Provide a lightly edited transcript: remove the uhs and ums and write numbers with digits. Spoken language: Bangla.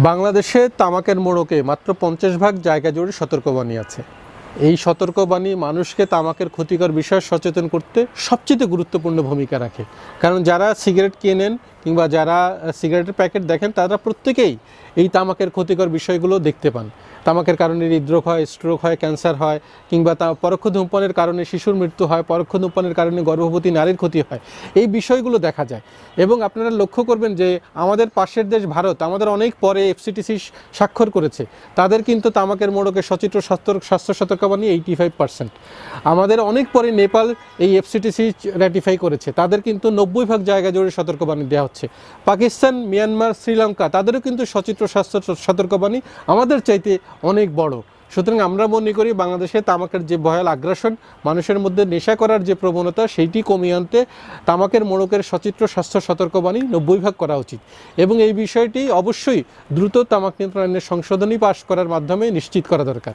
বাংলাদেশে তামাকের মোড়কে মাত্র 50 ভাগ জায়গা জুড়ে সতর্কবাণী আছে। এই সতর্কবাণী মানুষকে তামাকের ক্ষতিকর বিষয়ে সচেতন করতে সবচেয়ে গুরুত্বপূর্ণ ভূমিকা রাখে। কারণ যারা সিগারেট কেনেন কিংবা যারা সিগারেটের প্যাকেট দেখেন তারা প্রত্যেকেই এই তামাকের ক্ষতিকর বিষয়গুলো দেখতে পান। তামাকের কারণে হৃদরোগ হয়, স্ট্রোক হয়, ক্যান্সার হয়, কিংবা পরোক্ষ ধূমপানের কারণে শিশুর মৃত্যু হয়, পরোক্ষ ধূমপানের কারণে গর্ভবতী নারীর ক্ষতি হয়। এই বিষয়গুলো দেখা যায় এবং আপনারা লক্ষ্য করবেন যে আমাদের পাশের দেশ ভারত আমাদের অনেক পরে এফসিটিসি স্বাক্ষর করেছে। তাদের কিন্তু তামাকের মোড়কে সচিত্র স্বাস্থ্য সতর্কবাণী 85%। আমাদের অনেক পরে নেপাল এই এফসিটিসি র্যাটিফাই করেছে, তাদের কিন্তু 90 ভাগ জায়গা জুড়ে সতর্কবাণী দেওয়া হচ্ছে। পাকিস্তান, মিয়ানমার, শ্রীলঙ্কা তাদেরও কিন্তু সচিত্র স্বাস্থ্য সতর্কবাণী আমাদের চাইতে অনেক বড়। সুতরাং আমরা মনে করি বাংলাদেশে তামাকের যে ভয়াল আগ্রাসন, মানুষের মধ্যে নেশা করার যে প্রবণতা, সেইটি কমিয়ে আনতে তামাকের মোড়কের সচিত্র স্বাস্থ্য সতর্কবাণী 90 ভাগ করা উচিত এবং এই বিষয়টি অবশ্যই দ্রুত তামাক নিয়ন্ত্রণ আইনের সংশোধনী পাশ করার মাধ্যমে নিশ্চিত করা দরকার।